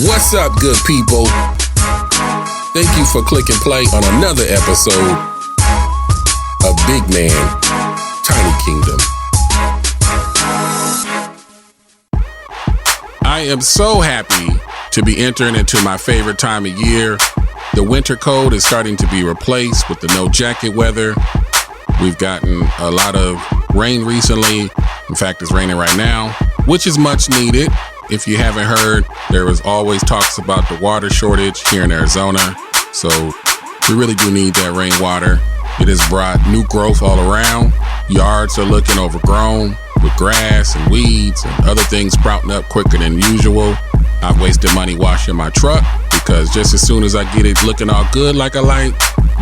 What's up, good people? Thank you for clicking play on another episode of Big Man, Tiny Kingdom. I am so happy to be entering into my favorite time of year. The winter coat is starting to be replaced with the no jacket weather. We've gotten a lot of rain recently. In fact, it's raining right now, which is much needed. If you haven't heard, there was always talks about the water shortage here in Arizona. So we really do need that rainwater. It has brought new growth all around. Yards are looking overgrown with grass and weeds and other things sprouting up quicker than usual. I've wasted money washing my truck because just as soon as I get it looking all good like I like,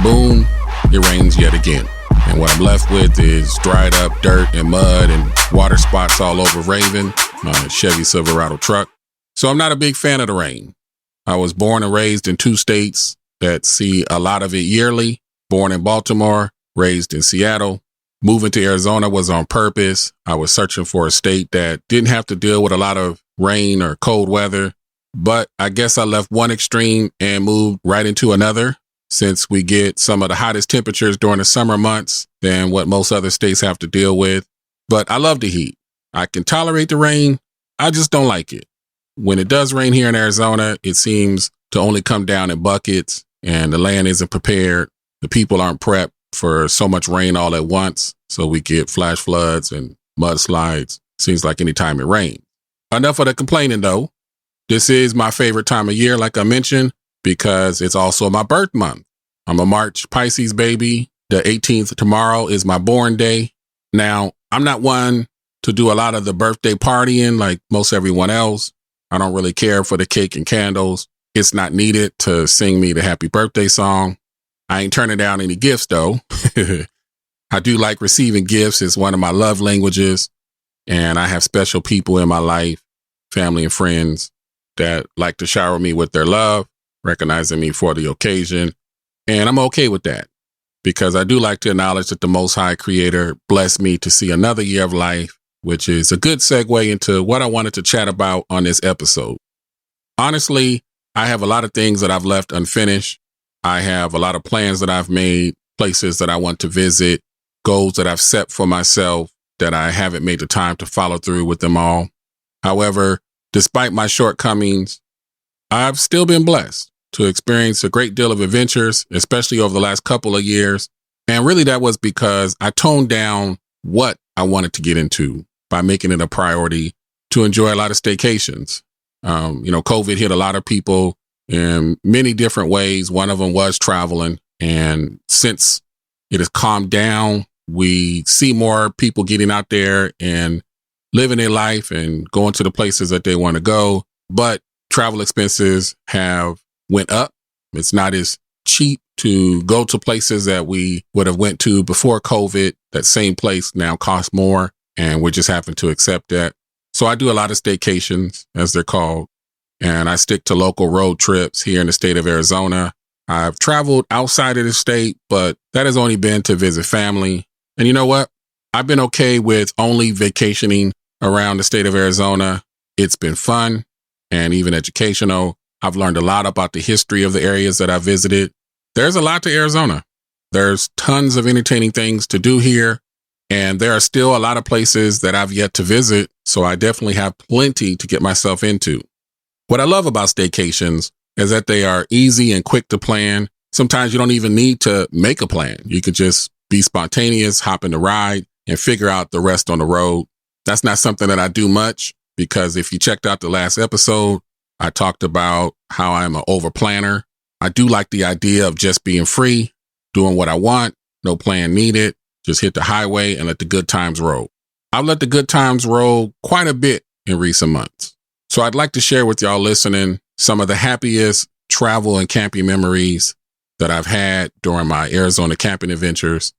boom, it rains yet again. And what I'm left with is dried up dirt and mud and water spots all over Raven, my Chevy Silverado truck. So I'm not a big fan of the rain. I was born and raised in two states that see a lot of it yearly. Born in Baltimore, raised in Seattle. Moving to Arizona was on purpose. I was searching for a state that didn't have to deal with a lot of rain or cold weather. But I guess I left one extreme and moved right into another, since we get some of the hottest temperatures during the summer months than what most other states have to deal with. But I love the heat. I can tolerate the rain. I just don't like it. When it does rain here in Arizona, it seems to only come down in buckets, and the land isn't prepared. The people aren't prepped for so much rain all at once. So we get flash floods and mudslides. Seems like any time it rains. Enough of the complaining though. This is my favorite time of year, like I mentioned, because it's also my birth month. I'm a March Pisces baby. The 18th tomorrow is my born day. Now, I'm not one to do a lot of the birthday partying like most everyone else. I don't really care for the cake and candles. It's not needed to sing me the happy birthday song. I ain't turning down any gifts though. I do like receiving gifts. It's one of my love languages. And I have special people in my life, family and friends, that like to shower me with their love, recognizing me for the occasion. And I'm okay with that because I do like to acknowledge that the Most High Creator blessed me to see another year of life, which is a good segue into what I wanted to chat about on this episode. Honestly, I have a lot of things that I've left unfinished. I have a lot of plans that I've made, places that I want to visit, goals that I've set for myself that I haven't made the time to follow through with them all. However, despite my shortcomings, I've still been blessed to experience a great deal of adventures, especially over the last couple of years. And really that was because I toned down what I wanted to get into by making it a priority to enjoy a lot of staycations. COVID hit a lot of people in many different ways. One of them was traveling. And since it has calmed down, we see more people getting out there and living their life and going to the places that they want to go. But travel expenses have went up. It's not as cheap to go to places that we would have went to before COVID. That same place now costs more, and we're just having to accept that. So I do a lot of staycations, as they're called, and I stick to local road trips here in the state of Arizona. I've traveled outside of the state, but that has only been to visit family. And you know what? I've been okay with only vacationing around the state of Arizona. It's been fun and even educational. I've learned a lot about the history of the areas that I visited. There's a lot to Arizona. There's tons of entertaining things to do here. And there are still a lot of places that I've yet to visit. So I definitely have plenty to get myself into. What I love about staycations is that they are easy and quick to plan. Sometimes you don't even need to make a plan. You can just be spontaneous, hop in the ride, and figure out the rest on the road. That's not something that I do much because if you checked out the last episode, I talked about how I'm an over planner. I do like the idea of just being free, doing what I want, no plan needed, just hit the highway and let the good times roll. I've let the good times roll quite a bit in recent months. So I'd like to share with y'all listening some of the happiest travel and camping memories that I've had during my Arizona camping adventures.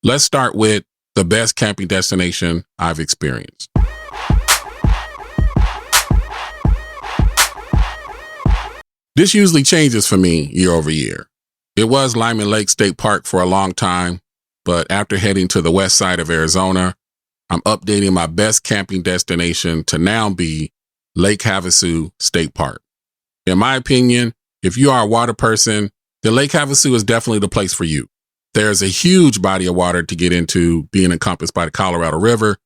Let's start with the best camping destination I've experienced. This usually changes for me year over year. It was Lyman Lake State Park for a long time, but after heading to the west side of Arizona, I'm updating my best camping destination to now be Lake Havasu State Park. In my opinion, if you are a water person, then Lake Havasu is definitely the place for you. There's a huge body of water to get into being encompassed by the Colorado River.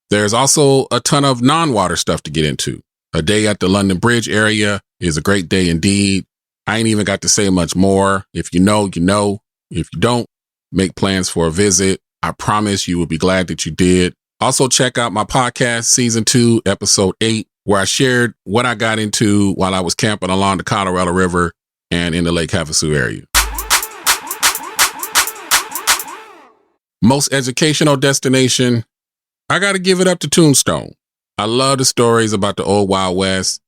There's also a ton of non-water stuff to get into. A day at the London Bridge area is a great day indeed. I ain't even got to say much more. If you know, you know. If you don't, make plans for a visit. I promise you will be glad that you did. Also, check out my podcast, Season 2, Episode 8, where I shared what I got into while I was camping along the Colorado River and in the Lake Havasu area. Most educational destination, I got to give it up to Tombstone. I love the stories about the old Wild West.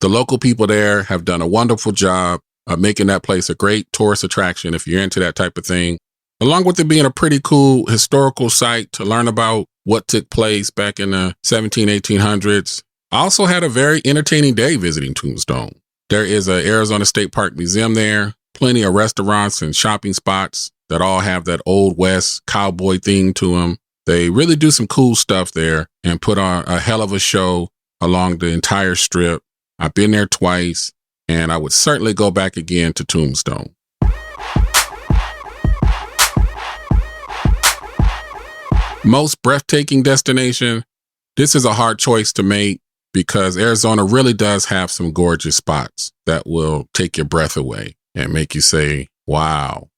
The local people there have done a wonderful job of making that place a great tourist attraction if you're into that type of thing, along with it being a pretty cool historical site to learn about what took place back in the 1800s. I also had a very entertaining day visiting Tombstone. There is an Arizona State Park Museum there, plenty of restaurants and shopping spots that all have that old West cowboy theme to them. They really do some cool stuff there and put on a hell of a show along the entire strip. I've been there twice, and I would certainly go back again to Tombstone. Most breathtaking destination, this is a hard choice to make because Arizona really does have some gorgeous spots that will take your breath away and make you say, wow.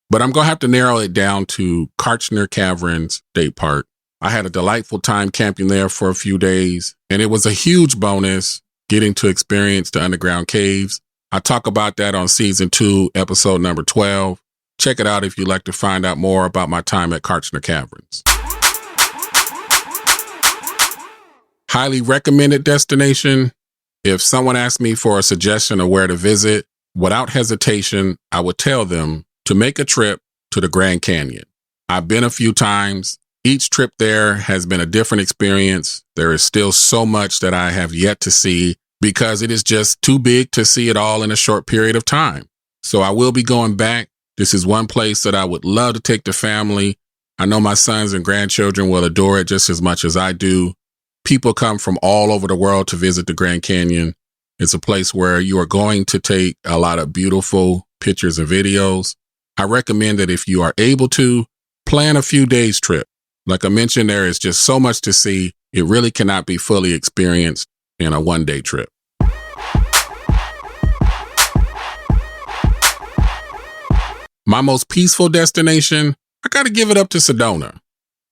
But I'm going to have to narrow it down to Kartchner Caverns State Park. I had a delightful time camping there for a few days, and it was a huge bonus getting to experience the underground caves. I talk about that on Season 2, Episode number 12. Check it out if you'd like to find out more about my time at Kartchner Caverns. Highly recommended destination. If someone asked me for a suggestion of where to visit, without hesitation, I would tell them to make a trip to the Grand Canyon. I've been a few times. Each trip there has been a different experience. There is still so much that I have yet to see because it is just too big to see it all in a short period of time. So I will be going back. This is one place that I would love to take the family. I know my sons and grandchildren will adore it just as much as I do. People come from all over the world to visit the Grand Canyon. It's a place where you are going to take a lot of beautiful pictures and videos. I recommend that if you are able to, plan a few days trip. Like I mentioned, there is just so much to see. It really cannot be fully experienced in a one-day trip. My most peaceful destination, I got to give it up to Sedona.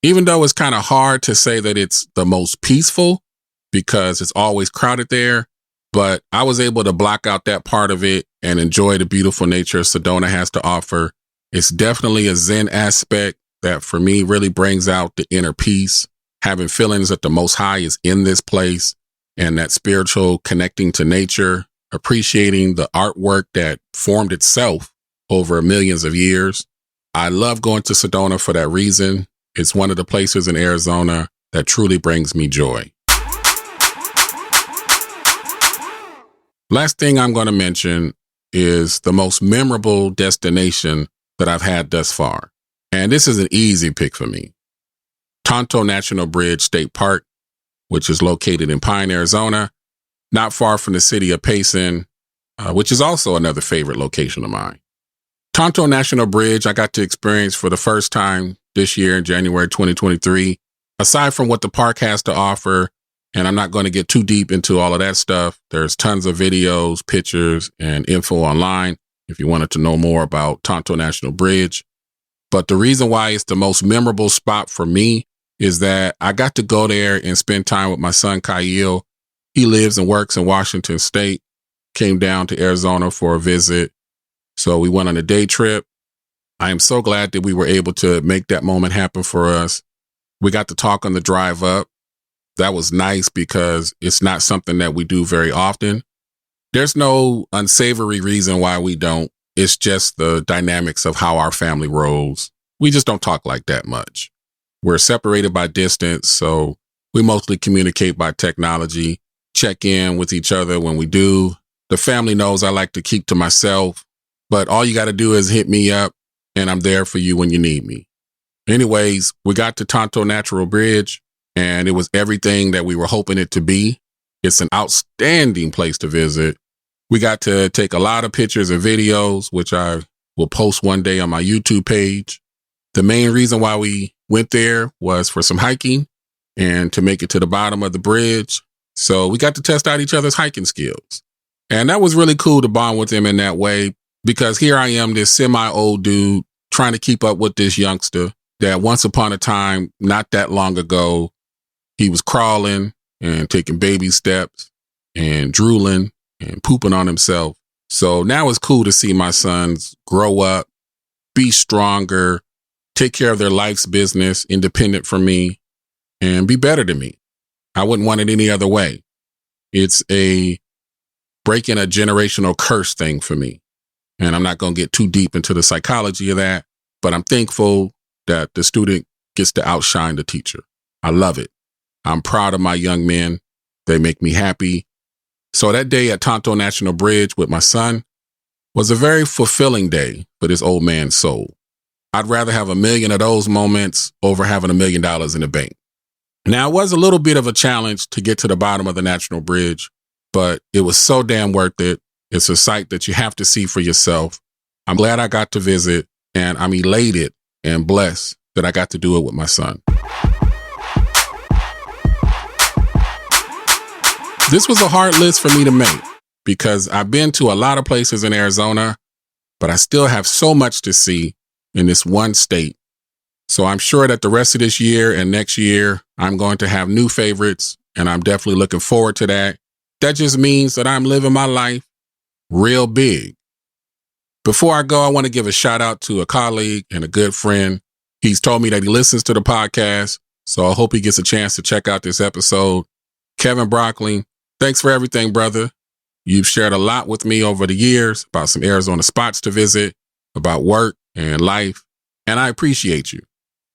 Even though it's kind of hard to say that it's the most peaceful because it's always crowded there, but I was able to block out that part of it and enjoy the beautiful nature Sedona has to offer. It's definitely a Zen aspect that for me really brings out the inner peace, having feelings that the Most High is in this place and that spiritual connecting to nature, appreciating the artwork that formed itself over millions of years. I love going to Sedona for that reason. It's one of the places in Arizona that truly brings me joy. Last thing I'm going to mention is the most memorable destination that I've had thus far. And this is an easy pick for me. Tonto National Bridge State Park, which is located in Pine, Arizona, not far from the city of Payson, which is also another favorite location of mine. Tonto National Bridge, I got to experience for the first time this year in January 2023. Aside from what the park has to offer, and I'm not going to get too deep into all of that stuff, there's tons of videos, pictures, and info online if you wanted to know more about Tonto National Bridge. But the reason why it's the most memorable spot for me is that I got to go there and spend time with my son, Kyle. He lives and works in Washington State, came down to Arizona for a visit. So we went on a day trip. I am so glad that we were able to make that moment happen for us. We got to talk on the drive up. That was nice because it's not something that we do very often. There's no unsavory reason why we don't. It's just the dynamics of how our family rolls. We just don't talk like that much. We're separated by distance, so we mostly communicate by technology, check in with each other when we do. The family knows I like to keep to myself, but all you got to do is hit me up and I'm there for you when you need me. Anyways, we got to Tonto Natural Bridge and it was everything that we were hoping it to be. It's an outstanding place to visit. We got to take a lot of pictures and videos, which I will post one day on my YouTube page. The main reason why we went there was for some hiking and to make it to the bottom of the bridge. So we got to test out each other's hiking skills. And that was really cool to bond with him in that way, because here I am, this semi-old dude trying to keep up with this youngster that once upon a time, not that long ago, he was crawling and taking baby steps and drooling and pooping on himself. So now it's cool to see my sons grow up, be stronger, take care of their life's business, independent from me, and be better than me. I wouldn't want it any other way. It's a breaking a generational curse thing for me. And I'm not going to get too deep into the psychology of that, but I'm thankful that the student gets to outshine the teacher. I love it. I'm proud of my young men. They make me happy. So that day at Tonto National Bridge with my son was a very fulfilling day for this old man's soul. I'd rather have 1 million of those moments over having $1 million in the bank. Now, it was a little bit of a challenge to get to the bottom of the National Bridge, but it was so damn worth it. It's a sight that you have to see for yourself. I'm glad I got to visit, and I'm elated and blessed that I got to do it with my son. This was a hard list for me to make because I've been to a lot of places in Arizona, but I still have so much to see in this one state. So I'm sure that the rest of this year and next year, I'm going to have new favorites, and I'm definitely looking forward to that. That just means that I'm living my life real big. Before I go, I want to give a shout out to a colleague and a good friend. He's told me that he listens to the podcast, so I hope he gets a chance to check out this episode. Kevin Brockling, thanks for everything, brother. You've shared a lot with me over the years about some Arizona spots to visit, about work and life, and I appreciate you.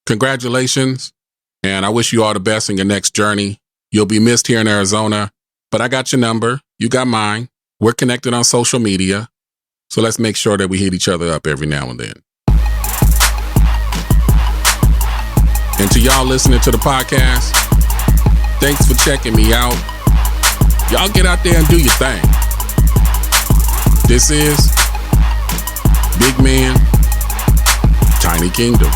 Congratulations, and I wish you all the best in your next journey. You'll be missed here in Arizona, but I got your number. You got mine. We're connected on social media, so let's make sure that we hit each other up every now and then. And to y'all listening to the podcast, thanks for checking me out. Y'all get out there and do your thing. This is Big Man, Tiny Kingdom.